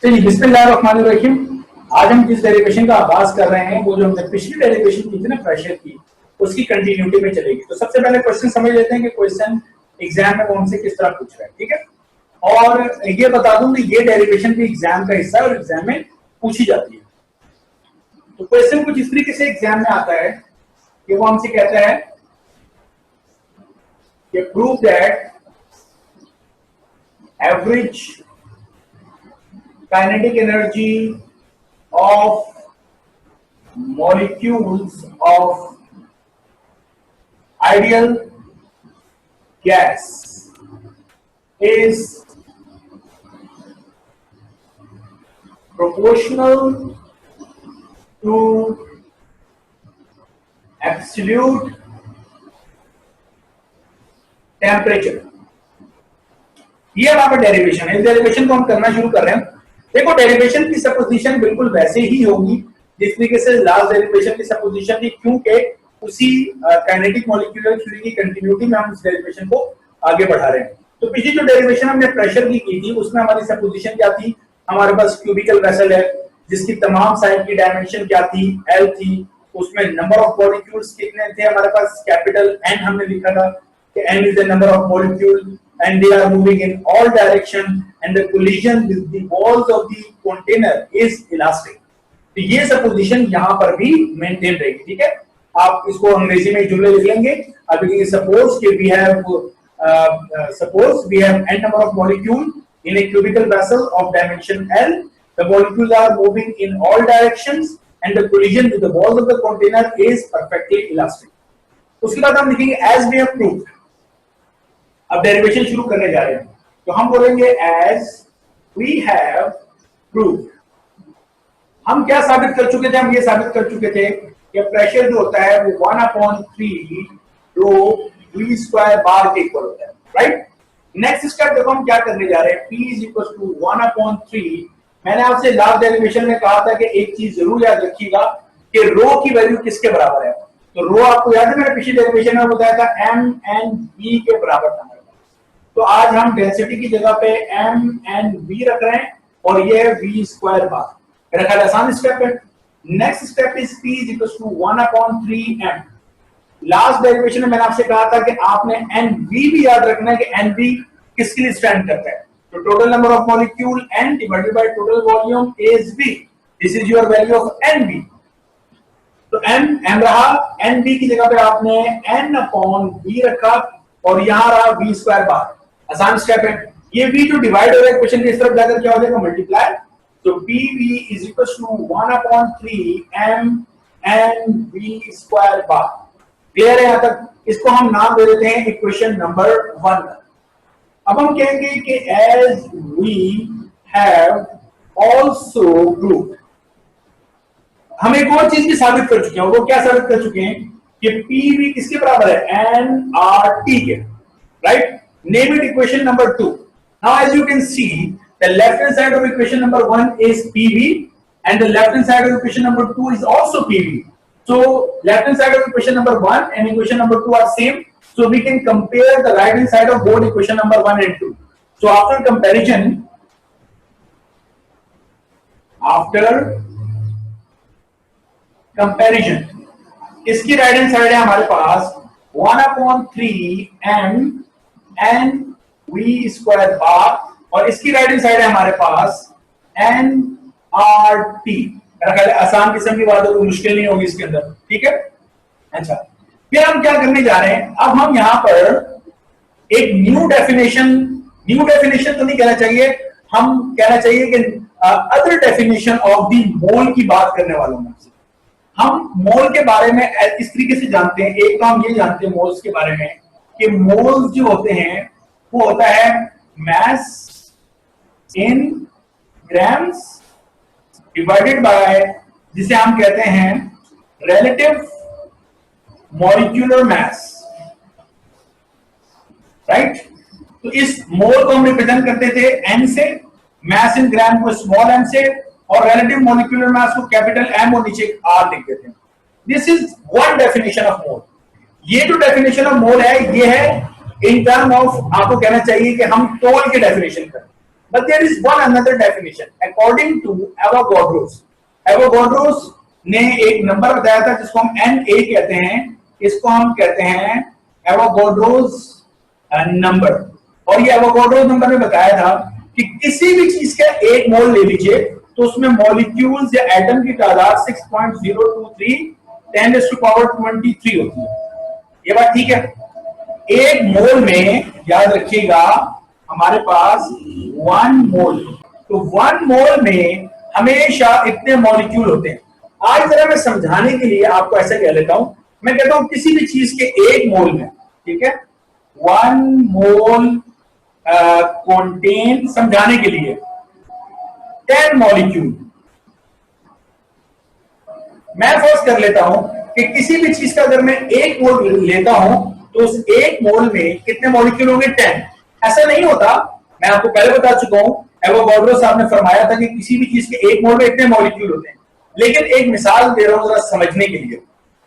चलिए बिस्मिल्लाहिर्रहमानिर्रहीम। आज हम जिस डेरिवेशन का आगाज कर रहे हैं वो जो हमने पिछली डेरिवेशन की थी ना प्रेशर की, उसकी कंटिन्यूटी में चलेगी। तो सबसे पहले क्वेश्चन समझ लेते हैं कि क्वेश्चन एग्जाम में कौन से किस तरह पूछ रहा है, ठीक है। और ये बता दूं कि ये डेरिवेशन भी एग्जाम का हिस्सा है और एग्जाम में पूछी जाती है। तो क्वेश्चन कुछ इस तरीके से एग्जाम में आता है कि वो हमसे कहता है कि prove that average kinetic energy of molecules of ideal gas is proportional to absolute temperature। ये हमारा डेरिवेशन है। इस डेरिवेशन को हम करना शुरू कर रहे हैं। देखो, डेरिवेशन की सपोजिशन बिल्कुल वैसे ही होगी जिस तरीके से लास्ट डेरिवेशन की सपोजिशन थी, क्योंकि उसी काइनेटिक मॉलिक्यूलर थ्योरी की कंटिन्यूटी में हम इस डेरिवेशन को आगे बढ़ा रहे हैं। तो पिछली जो डेरिवेशन हमने प्रेशर की थी उसमें हमारी सपोजिशन क्या थी? हमारे पास क्यूबिकल वेसल है जिसकी तमाम साइड की डायमेंशन क्या थी? L थी। उसमें नंबर ऑफ मॉलिक्यूल्स कितने थे? हमारे पास कैपिटल N हमने लिखा था कि N is the number of molecule and they are moving in all direction and the collision with the walls of the container is elastic। तो ये सपोजिशन यहाँ पर भी मेंटेन रहेगी, ठीक है। आप इसको अंग्रेजी में जुमले लिख लेंगे। अभी सपोज कि we have n number of molecule in a cubical vessel of dimension L, the molecules are moving in all directions and the collision with the walls of the container is perfectly elastic। उसके बाद हम लिखेंगे as we have proved। अब derivation शुरू करने जा रहे हैं तो हम बोलेंगे as we have proved। हम क्या साबित कर चुके थे? हम ये साबित कर चुके थे कि प्रेशर जो होता है वो 1/3 रो v स्क्वायर बार के इक्वल होता है, राइट। नेक्स्ट स्टेप देखो हम क्या करने जा रहे हैं। P is equals to 1/3। मैंने आपसे लास्ट डेरिवेशन में कहा था कि एक चीज जरूर याद रखिएगा कि रो की वैल्यू किसके बराबर है। तो रो आपको याद है मैंने पिछली डेरिवेशन में बताया था m/v के बराबर था। तो आज हम डेंसिटी की जगह पे m/v रख रहे हैं और ये है v स्क्वायर बार। मेरा ख्याल आसान स्टेप है। Next step is p is equals to 1/3m। Last derivation में मैंने आपसे कहा था कि आपने nv भी याद रखना है कि nv किसके लिए स्टैंड करता है। तो total number of molecule n divided by total volume is v। This is your value of nv। तो m रहा, nv की जगह पे आपने n/v रखा और यहां रहा v स्क्वायर बार। आसान स्टेप है। ये v जो डिवाइड हो रहा है क्वेश्चन की इस तरफ जाकर क्या हो जाएगा? मल्टीप्लाई। तो pv is equals to 1/3 m n v square bar. Clear है यहां तक? इसको हम नाम दे देते हैं इक्वेशन नंबर 1। अब हम कहेंगे कि as we have also proved, हम एक और चीज भी साबित कर चुके हैं। वो क्या साबित कर चुके हैं? कि pv किसके बराबर है? nRT के, right. Name it equation number 2। Now as you can see, the left hand side of equation number 1 is PV and the left hand side of equation number 2 is also PV. So left hand side of equation number 1 and equation number 2 are same. So we can compare the right hand side of both equation number 1 and 2. So after comparison, इसकी right hand side है हमारे पास 1/3 m n v square बार और इसकी right hand side है हमारे पास n r t। मेरा ख्याल है आसान किस्म की बात है, कोई मुश्किल नहीं होगी इसके अंदर, ठीक है। अच्छा, फिर हम क्या करने जा रहे हैं? अब हम यहां पर एक न्यू डेफिनेशन तो नहीं कहना चाहिए, हम कहना चाहिए कि other definition of the mole की बात करने वालों में। हम मोल के बारे में इस तरीके से जानते हैं। एक तो हम ये जानते हैं मोल्स के बारे में कि मोल्स जो होते हैं वो होता है mass in grams divided by जिसे हम कहते हैं relative molecular mass, राइट। तो इस मोल को हम रिप्रेजेंट करते थे n से, mass in gram को स्मॉल m से और relative molecular mass को कैपिटल M और नीचे R लिख देते हैं। This is one definition of mole. ये जो डेफिनेशन ऑफ मोल है ये है इन टर्म ऑफ, आपको कहना चाहिए कि हम तोल के डेफिनेशन करें। but there is one another definition according to Avogadro's. Avogadro's ने एक नंबर बताया था जिसको हम Na कहते हैं, इसको हम कहते हैं Avogadro's नंबर। और ये Avogadro's नंबर ने बताया था कि किसी भी चीज का एक मोल ले लीजिए तो उसमें मॉलिक्यूल्स या एटम की तादाद 6.023 10⁻23 होती है। ये बात ठीक है? एक मोल में याद रखिएगा हमारे पास 1 मोल, तो 1 मोल में हमेशा इतने मॉलिक्यूल होते हैं। आज जरा मैं समझाने के लिए आपको ऐसा कह लेता हूं, मैं कहता हूं किसी भी चीज के एक मोल में, ठीक है, 1 मोल कंटेन, समझाने के लिए 10 मॉलिक्यूल। मैं फर्स्ट कर लेता हूं कि किसी भी चीज का अगर मैं एक मोल लेता हूं तो उस एक मोल में कितने मॉलिक्यूल होंगे? 10। ऐसा नहीं होता, मैं आपको पहले बता चुका हूं, एवोगाड्रो साहब ने फरमाया था कि किसी भी चीज के एक मोल में इतने मॉलिक्यूल होते हैं। लेकिन एक मिसाल दे रहा हूं जरा समझने के लिए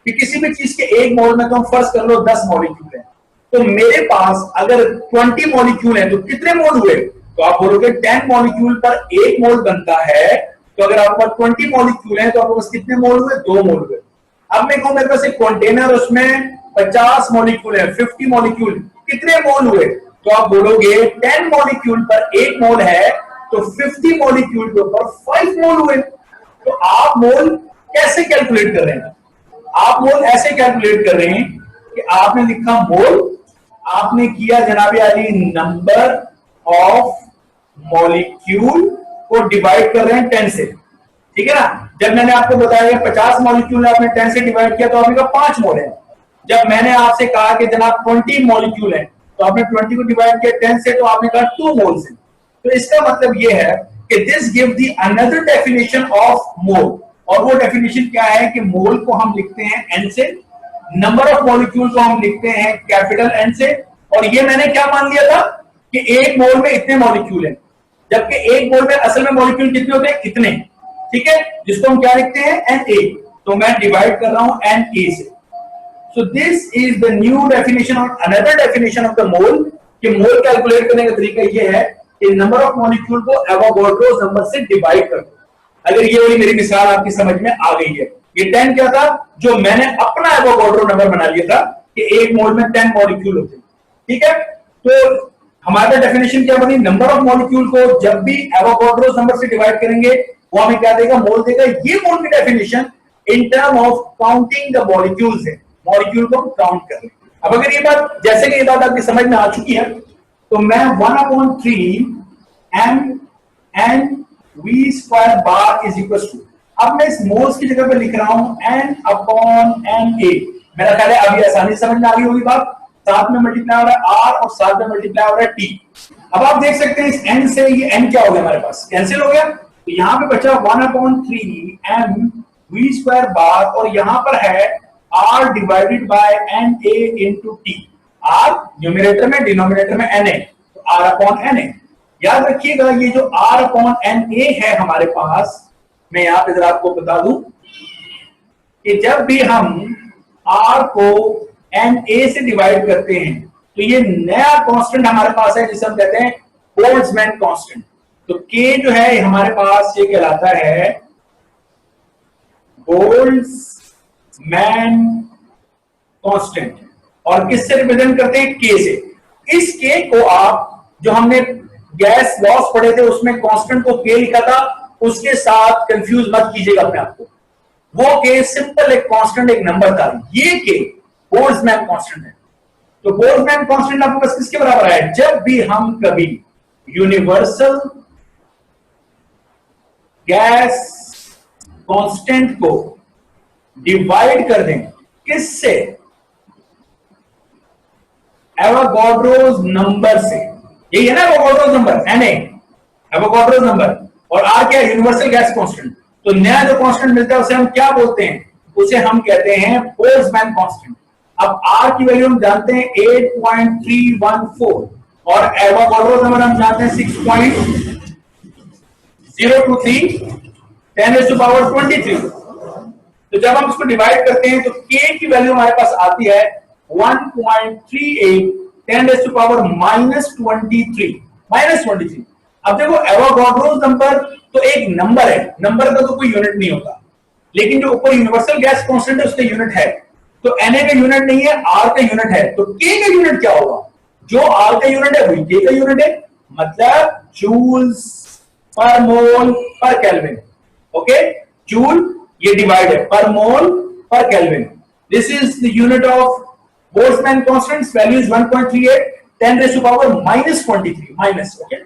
कि किसी भी चीज के एक मोल में तो हम फर्स्ट कर लो 10 मॉलिक्यूल है, तो मेरे पास अगर 20 मॉलिक्यूल है तो कितने मोल हुए? तो आप बोलोगे 10 मॉलिक्यूल पर एक मोल बनता है, तो अगर आपके पास 20 मॉलिक्यूल है तो आपके पास कितने मोल हुए? 2 मोल हुए। अब मैं कहूं मेरे पास एक कंटेनर, उसमें 50 मॉलिक्यूल है, 50 मॉलिक्यूल, कितने मोल हुए? तो आप बोलोगे 10 मॉलिक्यूल पर एक मोल है तो 50 मॉलिक्यूल के ऊपर 5 मोल हुए। तो आप मोल कैसे कैलकुलेट कर रहे हैं? आप मोल ऐसे कैलकुलेट कर रहे हैं कि आपने लिखा मोल, आपने किया जनाबे अली नंबर ऑफ मॉलिक्यूल को डिवाइड कर रहे हैं 10 से, ठीक है ना? जब मैंने आपको बताया 50 मॉलिक्यूल आपने 10 से डिवाइड किया तो आपने कहा 5 मोल है। जब मैंने आपसे कहा कि जनाब 20 मॉलिक्यूल है तो आपने 20 को डिवाइड किया 10 से तो आपने कहा 2 मोल्स है। तो इसका मतलब ये है कि this give the another definition of mole, और वो डेफिनेशन क्या है कि मोल को हम लिखते हैं n से, नंबर ऑफ मॉलिक्यूल को हम लिखते हैं कैपिटल N से, और ये मैंने क्या मान लिया था कि एक मोल में इतने मॉलिक्यूल हैं, जबकि एक मोल में असल में मॉलिक्यूल कितने होते हैं? इतने, ठीक है, जिसको हम क्या लिखते हैं? Na। तो मैं डिवाइड कर रहा हूं Na से। So this is the new definition or another definition of the mole, कि मोल कैलकुलेट करने का तरीका ये है कि नंबर ऑफ मॉलिक्यूल को एवोगाड्रो नंबर से डिवाइड कर दो। अगर ये वाली मेरी मिसाल आपकी समझ में आ गई है, ये 10 क्या था? जो मैंने अपना एवोगाड्रो नंबर बना लिया था कि एक मोल में 10 मॉलिक्यूल होते हैं, ठीक है? तो हमारा डेफिनेशन क्या बनी? नंबर ऑफ मॉलिक्यूल को जब भी एवोगाड्रो नंबर से डिवाइड करेंगे वो हमें क्या देगा? मोल देगा। ये मोल की definition in term of counting the molecules है, मॉलिक्यूल को हम काउंट कर रहे हैं। अब अगर ये बात, जैसे कि ये बात आपकी समझ में आ चुकी है, तो मैं 1/3 mn(v² bar is equal to, अब मैं इस मोल्स की जगह पे लिख रहा हूं n/na। मेरा ख्याल है अभी आसानी समझ में आ गई होगी बात। साथ में मल्टीप्लाई हो रहा है r और साथ में मल्टीप्लाई हो रहा है t। अब आप देख सकते हैं इस n से ये n क्या हो गया? हमारे पास कैंसिल हो गया, तो यहां पे बचा 1/3 mv² बार, और यहां पर है r divided by na into t। r numerator में, डिनोमिनेटर में na, तो r/na। याद रखिएगा ये जो r/na है हमारे पास, मैं यहां पे जरा आपको बता दूं कि जब भी हम r को na से डिवाइड करते हैं तो ये नया कांस्टेंट हमारे पास है जिसे हम कहते हैं बोल्ट्जमैन कांस्टेंट। तो k जो है हमारे पास ये कहलाता है बोल्ट्जमैन कांस्टेंट, और किससे रिप्रेजेंट करते हैं? k से। इस k को आप, जो हमने गैस लॉस पढ़े थे उसमें कांस्टेंट को k लिखा था, उसके साथ कंफ्यूज मत कीजिएगा अपने आप को। वो k सिंपल एक कांस्टेंट, एक नंबर था। ये k बोल्ट्जमैन कांस्टेंट है। तो बोल्ट्जमैन कांस्टेंट आपके पास किसके बराबर है? जब भी हम कभी यूनिवर्सल गैस कांस्टेंट को डिवाइड कर दें किससे? एवोगाड्रोस नंबर से। यही है ना Avogadro's number, Na, Avogadro's number, और R क्या है? Universal gas constant. तो नया जो कांस्टेंट मिलता है उसे हम क्या बोलते हैं? उसे हम कहते हैं बोल्ट्जमैन कांस्टेंट। अब R की वैल्यू हम जानते हैं 8.314, और एवोगाड्रोस नंबर हम जानते हैं 6.023 10⁻23। तो जब हम इसको डिवाइड करते हैं तो k की वैल्यू हमारे पास आती है 1.38 10⁻23 -23। अब देखो एवोगाड्रो नंबर तो एक नंबर है, नंबर का तो कोई यूनिट नहीं होता, लेकिन जो ऊपर यूनिवर्सल गैस कांस्टेंट है उसका यूनिट है। तो Na का यूनिट नहीं है, R का यूनिट है, तो K का यूनिट क्या होगा? जो R का यूनिट है वही K का यूनिट है, मतलब joules per mole per kelvin. Okay, joule ये डिवाइड है, per mole per kelvin. This is the unit of Boltzmann constant, value is 1.38 10⁻⁻23 minus. Okay,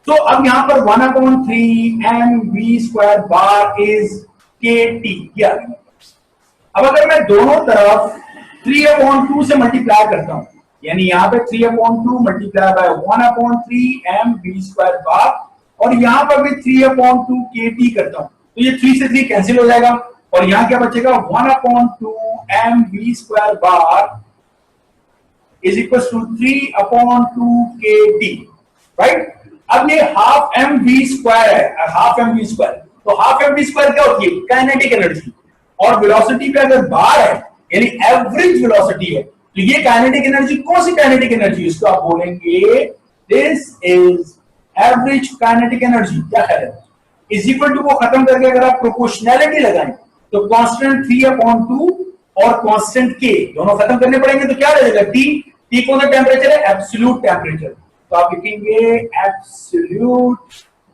तो अब यहां पर 1/3 mv² बार इज kT किया। अब अगर मैं दोनों तरफ 3/2 से मल्टीप्लाई करता हूं, यानी यहां पे 3/2 मल्टीप्लाई बाय 1/3 mv² बार, और यहां पर भी 3/2 kT करता हूं, तो ये 3 से 3 कैंसिल हो जाएगा, और यहां क्या बचेगा? 1/2 mv² बार is equal to 3/2 kT, right? अब ये हाफ mv² है, हाफ mv², तो हाफ mv² क्या होती है? काइनेटिक एनर्जी, और वेलोसिटी पे अगर बार है यानी एवरेज वेलोसिटी है, तो ये काइनेटिक एनर्जी कौन सी काइनेटिक एनर्जी? इसको आप बोलेंगे this is average kinetic energy. क्या ख्याल है? इज इक्वल टू को खत्म करके अगर आप प्रोपोर्शनैलिटी लगाएं तो कांस्टेंट 3/2 और कांस्टेंट k दोनों खत्म करने पड़ेंगे, तो क्या रहेगा? T कौन सा टेम्परेचर है? एब्सोल्यूट टेम्परेचर, तो आप लिखेंगे एब्सोल्यूट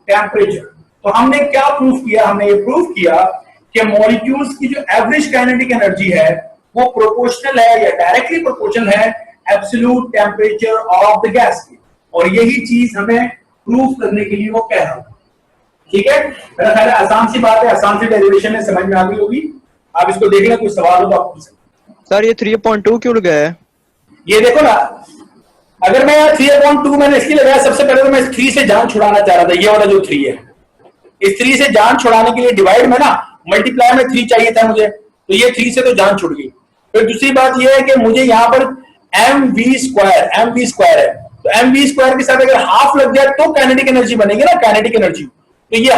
टेम्परेचर। तो हमने क्या प्रूफ किया? हमने ये प्रूफ किया कि मॉलिक्यूल्स की जो एवरेज काइनेटिक एनर्जी है वो प्रोपोर्शनल है या डायरेक्टली प्रोपोर्शनल है absolute temperature of the gas की, और यही चीज हमें प्रूफ करने के लिए वो कह रहा हूं। ठीक है, मेरा ख्याल है आसान सी बात है, आसान सी डेरिवेशन है, समझ में आ गई होगी। आप इसको देख लें, कोई सवाल हो तो आप पूछ सकते। सर ये 3/2 क्यों लगाया है? ये देखो ना, अगर मैं 3/2 मैंने इसलिए लगाया, सबसे पहले तो मैं 3 से जान छुड़ाना चाह रहा था, ये वाला जो 3 है, इस 3 से जान छुड़ाने के लिए डिवाइड में ना मल्टीप्लाई में 3 चाहिए था मुझे, तो ये 3 से तो जान छुड़ गई। फिर दूसरी बात ये है कि मुझे यहाँ पर mv² है, तो mv² के साथ अगर हाफ लग जाए तो काइनेटिक एनर्जी बनेगी ना, काइनेटिक एनर्जी। तो ये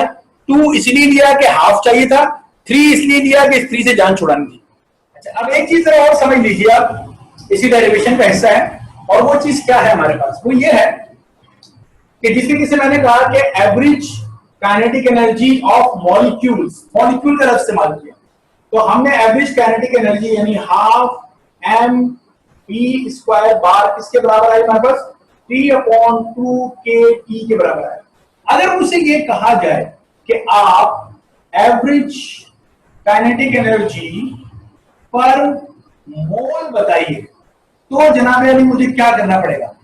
2 इसलिए लिया कि हाफ चाहिए था, 3 इसलिए लिया कि इस 3 से जान छुड़ानी थी। अच्छा, अब एक चीज और समझ लीजिए आप, इसी डेरिवेशन का हिस्सा है, और वो चीज क्या है हमारे पास? वो ये है कि जिस तरीके से मैंने कहा कि average kinetic energy of molecules, molecule का इस्तेमाल किया, तो हमने एवरेज काइनेटिक एनर्जी यानी हाफ mv² बार किसके बराबर है हमारे पास? 3/2 kT के बराबर है। अगर मुझसे ये कहा जाए कि आप एवरेज काइनेटिक एनर्जी पर मोल बताइए, तो जनाब अली मुझे क्या करना पड़ेगा?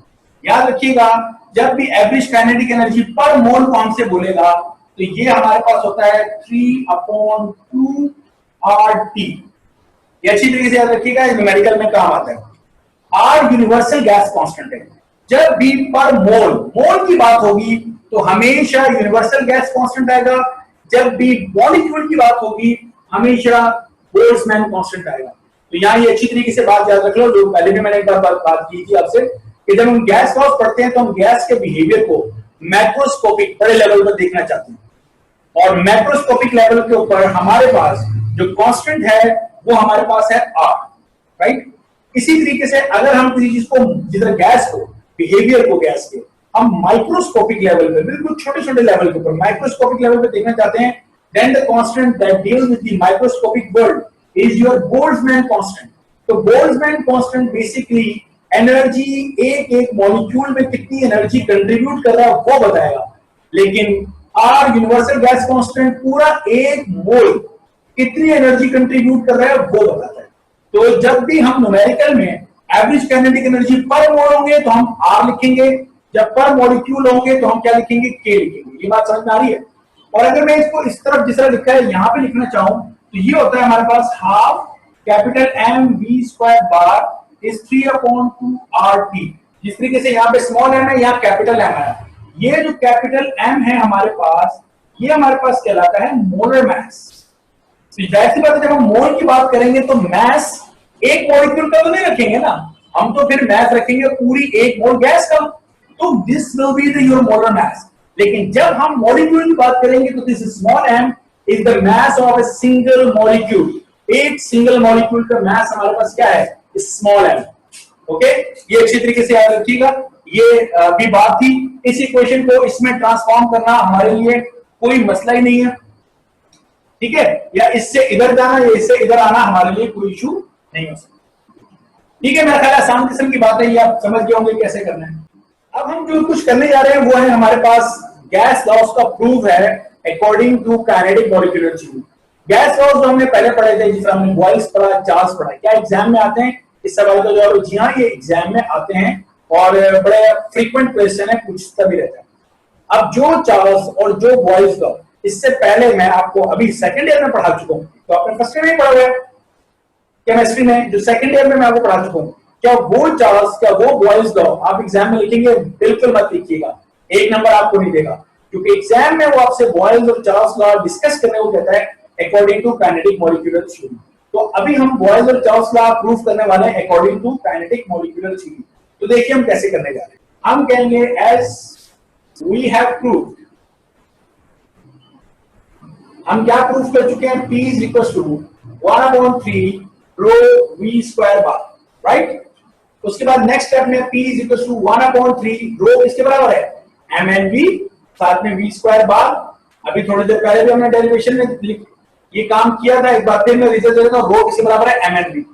याद रखिएगा, जब भी एवरेज काइनेटिक एनर्जी पर मोल को हमसे बोलेगा तो ये हमारे पास होता है 3/2 RT। ये अच्छी तरीके से याद रखिएगा, न्यूमेरिकल में काम आता है। R यूनिवर्सल गैस कांस्टेंट है, जब भी पर मोल, मोल की बात होगी तो हमेशा यूनिवर्सल गैस कांस्टेंट आएगा, जब भी मॉलिक्यूल की बात होगी हमेशा बोल्ट्जमैन कांस्टेंट आएगा। तो यहाँ ये अच्छी तरीके से बात याद रख लो, जो पहले भी मैंने एक बार बात की थी आपसे, कि जब हम गैस लॉस पढ़ते हैं तो हम गैस के बिहेवियर को मैक्रोस्कोपिक बड़े लेवल पर देखना चाहते हैं, और मैक्रोस्कोपिक लेवल के ऊपर हमारे पास जो कांस्टेंट है वो हमारे पास है R, राइट? इसी तरीके से अगर हम किसी चीज को, जिधर गैस को, बिहेवियर को गैस के हम माइक्रोस्कोपिक लेवल पे, बिल्कुल छोटे छोटे लेवल के ऊपर माइक्रोस्कोपिक लेवल पे देखना चाहते हैं, then the constant that deals with the microscopic world is your Boltzmann constant। तो Boltzmann constant basically एनर्जी एक मॉलिक्यूल में कितनी एनर्जी कंट्रीब्यूट कर रहा है वो बताएगा, लेकिन R यूनिवर्सल गैस कांस्टेंट पूरा एक मोल कितनी एनर्जी कंट्रीब्यूट कर रहा है वो बताता है। तो जब भी हम न्यूमेरिकल में एवरेज काइनेटिक एनर्जी पर मोल होंगे तो हम R लिखेंगे, जब पर मॉलिक्यूल होंगे तो हम क्या लिखेंगे? K लिखेंगे। ये बात समझ में आ रही है? और अगर मैं इसको इस तरफ जिस तरह लिखा है यहां पे लिखना चाहूं तो ये होता है हमारे पास हाफ कैपिटल mv² बार इज 3/2 RT। जिस तरीके से यहाँ पे स्मॉल m है, यहाँ कैपिटल M है, ये जो कैपिटल M है हमारे पास, ये हमारे पास कहलाता है मोलर मैस। जाहिर सी बात है, जब हम मोल की बात करेंगे तो मैस एक मॉलिक्यूल का तो नहीं रखेंगे ना, हम तो फिर मैस रखेंगे पूरी एक मोल गैस का, तो this will be the your molar mass. लेकिन जब हम मॉलिक्यूल की बात करेंगे तो this small m is the mass of a single molecule. एक सिंगल मॉलिक्यूल का मास हमारे पास क्या है? Small m। ओके, ये अच्छी तरीके से याद रखिएगा, ये भी बात थी। इस इक्वेशन को इसमें ट्रांसफॉर्म करना हमारे लिए कोई मसला ही नहीं है, ठीक है, या इससे इधर जाना या इससे इधर आना हमारे लिए कोई इशू नहीं हो सकता, ठीक है। मेरा ख्याल आसान किस्म की बात है, ये आप समझ गए होंगे कैसे करना है। अब हम जो कुछ करने जा रहे हैं वो है हमारे पास गैस लॉस का प्रूफ है according to kinetic molecular theory. Gas laws जो हमने पहले पढ़े थे, जिसमें हमने बॉयल्स पढ़ा, चार्ल्स पढ़ा, क्या एग्जाम में आते हैं? इस सवाल का जवाब जी हाँ, ये एग्जाम में आते हैं और बड़े फ्रीक्वेंट क्वेश्चन है, पूछता भी रहता है। अब जो चार्ल्स और जो बॉयल्स लॉ, इससे पहले मैं आपको अभी सेकंड ईयर में पढ़ा चुका हूं, तो आपने फर्स्ट ईयर में पढ़ा हुआ है केमिस्ट्री में, जो सेकंड ईयर में मैं आपको पढ़ा चुका हूं। क्या वो चार्ल्स, क्या वो बॉयल्स लॉ आप एग्जाम में लिखेंगे? बिल्कुल मत लिखिएगा, एक नंबर आपको नहीं देगा, क्योंकि एग्जाम में वो आपसे बॉयल्स और चार्ल्स लॉ डिस्कस करने को कहता है according to kinetic molecular theory. तो अभी हम बॉयल्स और चार्ल्स लॉ प्रूफ करने वाले हैं according to kinetic molecular theory. तो देखिए हम कैसे करने जा रहे हैं। हम कहेंगे एज वी हैव प्रूव्ड, हम क्या प्रूफ कर चुके हैं? P is equals to 1/3 rho v square bar, right. उसके बाद नेक्स्ट स्टेप में P is equals to 1/3 rho इसके बराबर है mnv, साथ में v स्क्वायर बार। अभी थोड़ी देर पहले भी हमने डेरिवेशन में ये काम किया था, एक बार फिर मैं रिजल्ट दे देता हूं, रो किसके बराबर है? mnv।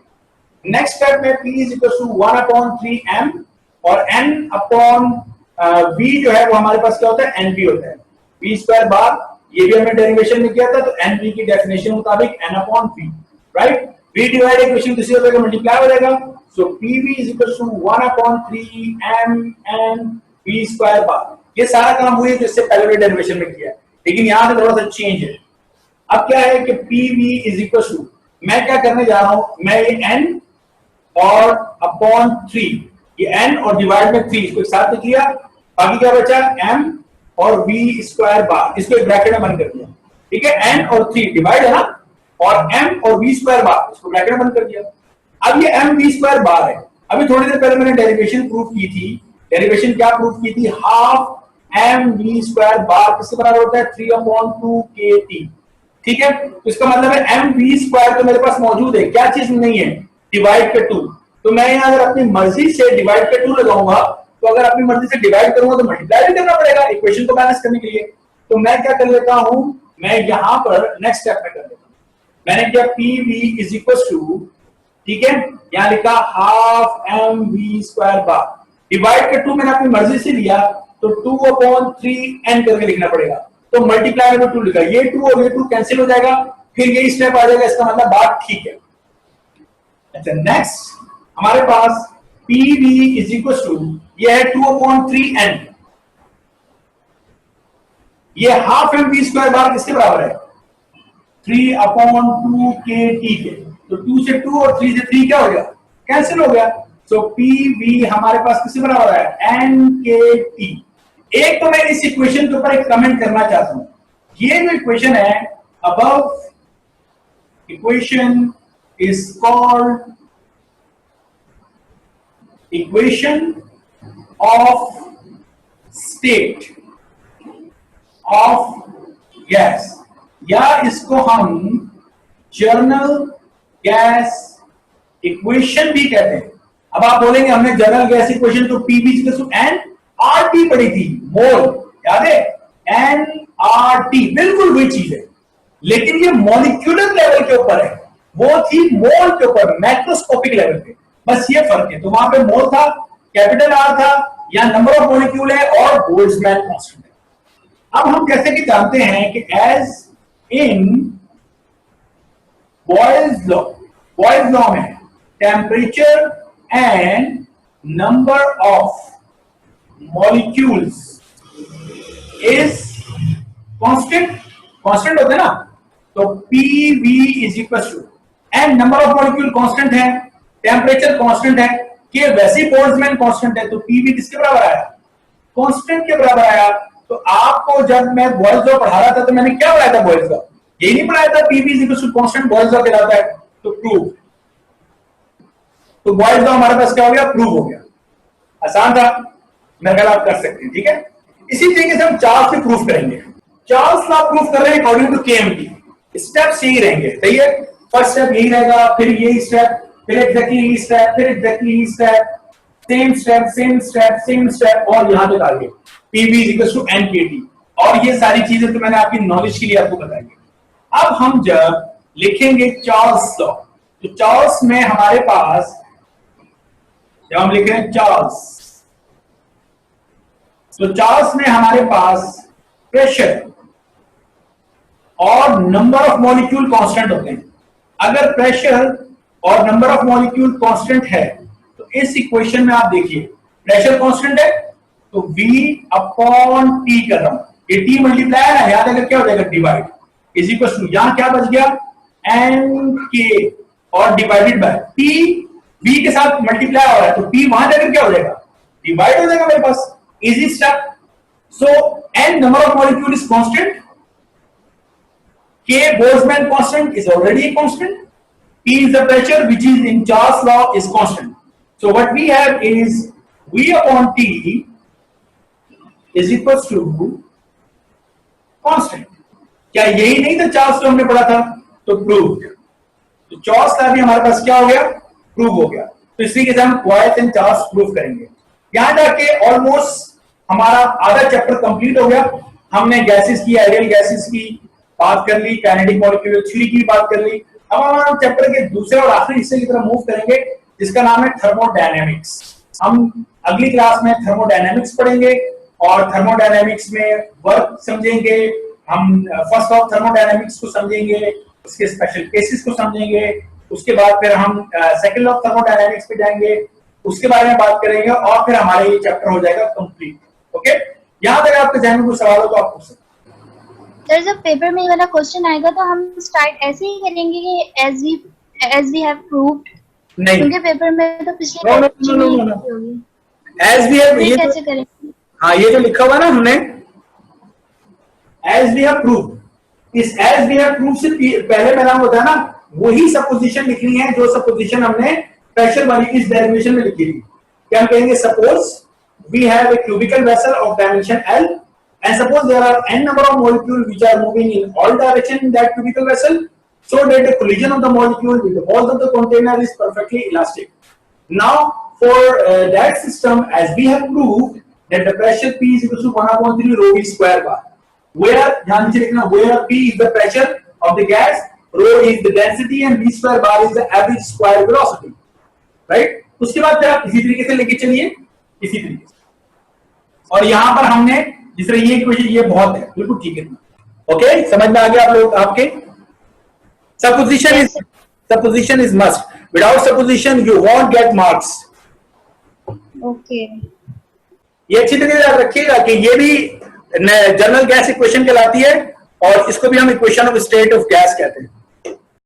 नेक्स्ट स्टेप में P is equals to 1/3 m और n अपॉन v जो है वो हमारे पास क्या होता है? nv होता है, v स्क्वायर बार। ये भी हमने डेरिवेशन में किया था, तो nv की डेफिनेशन मुताबिक n/v, right. v divide equation किसी हो जाएगा, मल्टीप्लाई हो जाएगा, सो pv is equals to 1/3 m n v square बार। ये सारा काम हुई है जिससे पहले भी डेरिवेशन में किया है, लेकिन यहां से थोड़ा सा चेंज है। अब क्या है कि pv is equals to, मैं क्या करने जा रहा हूं, मैं ये n और अपॉन 3, ये n और डिवाइड में 3 इसको एक साथ लिख लिया, बाकी क्या बचा? m और v स्क्वायर बार, इसको एक ब्रैकेट में बंद कर दिया, ठीक है। n और 3 डिवाइड है ना, और m और v स्क्वायर बार, इसको ब्रैकेट में बंद कर दिया। अब ये m v स्क्वायर बार है। अभी थोड़ी देर पहले मैंने डेरिवेशन प्रूफ की थी, डेरिवेशन क्या प्रूफ की थी? Half m v square bar किसके बराबर होता है? 3/2 kt, ठीक है। तो इसका मतलब है m v स्क्वायर तो मेरे पास मौजूद है, क्या चीज नहीं है? डिवाइड पे 2। तो मैं यहां अगर अपनी मर्जी से डिवाइड पे 2 लगाऊंगा, तो अगर अपनी मर्जी से डिवाइड करूंगा तो मल्टीप्लाई भी करना पड़ेगा इक्वेशन को बैलेंस करने के लिए। तो मैं क्या कर लेता हूं, मैं यहां पर नेक्स्ट स्टेप में कर लेता हूं, मैंने क्या pv is equals to, ठीक है, यहां लिखा हाफ m v स्क्वायर बार, डिवाइड पे 2 मैंने अपनी मर्जी से लिया, तो 2/3 n करके लिखना पड़ेगा, तो मल्टीप्लाई में 2 लिखा, ये 2 और ये 2 कैंसिल हो जाएगा, फिर ये स्टेप आ जाएगा, इसका मतलब बात ठीक है। अच्छा, नेक्स्ट हमारे पास pv is equals to, ये है 2/3n, ये half M V square bar किसके बराबर है? 3/2 kt के। तो 2 से 2 और 3 से 3 क्या हो गया? कैंसिल हो गया। सो pv हमारे पास किसके बराबर है? n kt। एक तो मैं इस इक्वेशन के ऊपर एक कमेंट करना चाहता हूं, ये जो इक्वेशन है above equation is called equation of state of gas, या इसको हम जर्नल गैस इक्वेशन भी कहते हैं। अब आप बोलेंगे हमने जर्नल गैस इक्वेशन तो पीवी एन आर टी पढ़ी थी, मोल, याद है? एन आर टी बिल्कुल वही चीज है, लेकिन ये मॉलिक्यूलर लेवल के ऊपर है, वो थी मोल के ऊपर, मैक्रोस्कोपिक लेवल पे, बस ये फर्क है। तो वहां पे मोल था, कैपिटल आर था, या नंबर ऑफ मॉलिक्यूल है और बोल्ट्जमैन कांस्टेंट है। अब हम जैसे कि जानते हैं कि एज इन बॉयल्स लॉ में temperature and number of molecules is constant होते हैं ना, तो PV is equal to and number of molecule constant है, टेम्परेचर कांस्टेंट है, कि वैसे ही बोल्ट्जमैन कांस्टेंट है, तो PV किसके बराबर आया? कांस्टेंट के बराबर आया। तो आपको जब मैं बॉयल्स लॉ पढ़ा रहा था तो मैंने क्या पढ़ाया था? बॉयल्स लॉ, यही नहीं पढ़ाया था PV is equal to constant Boyle's law कहलाता है, तो प्रूव। तो बॉयल्स लॉ हमारे पास क्या हो गया? प्रूव हो गया। आसान था, मेरे ख्याल आप कर सकते हैं, ठीक है। इसी तरीके से हम चार्ल्स से प्रूफ करेंगे। चार्ल्स लॉ प्रूफ कर रहे हैं अकॉर्डिंग टू केएमटी, स्टेप्स यही रहेंगे, सही है। फर्स्ट स्टेप यही रहेगा, फिर यही स्टेप, फिर एग्जैक्टली यही स्टेप, फिर एग्जैक्टली यही स्टेप, सेम स्टेप और यहां तक आ गए PV = NKT। और ये सारी चीजें तो मैंने आपकी नॉलेज के लिए आपको बताई है। अब हम जब लिखेंगे चार्ल्स लॉ, तो चार्ल्स में हमारे पास जब हम लिख रहे हैं चार्ल्स, तो चार्ल्स में हमारे पास प्रेशर और नंबर ऑफ मॉलिक्यूल कांस्टेंट होते हैं। अगर प्रेशर और नंबर ऑफ मॉलिक्यूल कांस्टेंट है तो इस इक्वेशन में आप देखिए प्रेशर कांस्टेंट है तो V अपॉन T कर रहा हूं, ये T मल्टीप्लाई है ना, याद अगर क्या हो जाएगा डिवाइड इज इक्वल टू, यहां क्या बच गया NK और डिवाइडेड बाय T V के साथ मल्टीप्लाई हो रहा है तो T वहां जाकर क्या हो जाएगा डिवाइड हो जाएगा मेरे पास, easy step. So N number of molecule is constant, K Boltzmann constant is already a constant, P is the pressure which is in Charles law is constant. So what we have is V upon T is equals to constant. क्या यही नहीं था Charles law हमने पढ़ा था, तो proved. तो Charles law भी हमारे पास क्या हो गया, प्रूव हो गया। तो इसी के साथ हम क्वाइट एंड चार्ल्स प्रूव करेंगे। यहां जाके ऑलमोस्ट हमारा आधा चैप्टर कंप्लीट हो गया। हमने गैसेस की, आइडियल गैसेस की बात कर ली, काइनेटिक मॉलिक्यूलर थ्योरी की बात कर ली। अब हम चैप्टर के दूसरे और आखिरी हिस्से की तरफ मूव करेंगे जिसका नाम है थर्मोडायनेमिक्स। हम अगली क्लास में थर्मोडायनेमिक्स पढ़ेंगे और थर्मोडायनेमिक्स में वर्क समझेंगे, हम फर्स्ट ऑफ थर्मोडायनेमिक्स को समझेंगे, उसके स्पेशल केसेस को समझेंगे, उसके बाद फिर हम सेकंड ऑफ थर्मोडायनेमिक्स पे जाएंगे, उसके बारे में बात करेंगे और फिर हमारा ये चैप्टर हो जाएगा कंप्लीट। ओके, यहां तक आपके जहन में कोई सवाल हो तो आप पूछ सकते हैं। सर जब पेपर में ये वाला क्वेश्चन आएगा तो हम स्टार्ट ऐसे ही करेंगे कि as we have proved, नहीं, क्योंकि पेपर में तो पिछले No. होगी। As we have, ये कैसे तो, करेंगे? हाँ ये जो लिखा हुआ ना हमने as we have proved, इस as we have proved से पहले मैंने आपको बताया ना वही सपोजिशन लिखनी है जो सपोजिशन हमने प्रेशर वाली इस डेरिवेशन में लिखी थी। क्या हम कहेंगे, suppose we have a cubical vessel of dimension L and suppose there are n number of molecules which are moving in all direction in that cubical vessel, so that the collision of the molecule with the walls of the container is perfectly elastic. Now for that system, as we have proved that the pressure P is equal to 1/3 rho V square bar, where ध्यान से लिखना, where P is the pressure of the gas, rho is the density and V square bar is the average square velocity, right? उसके बाद फिर आप इसी तरीके से लेके चलिए, इसी तरीके से। और यहां पर हमने जिस तरह ये इक्वेशन, ये बहुत है, बिल्कुल ठीक है। ओके, समझ में आ गया आप लोग आपके? Supposition is must. Without supposition you won't get marks. Okay, ये अच्छी तरह याद रखिएगा कि ये भी जनरल गैस इक्वेशन कहलाती है और इसको भी हम equation of state of gas कहते हैं।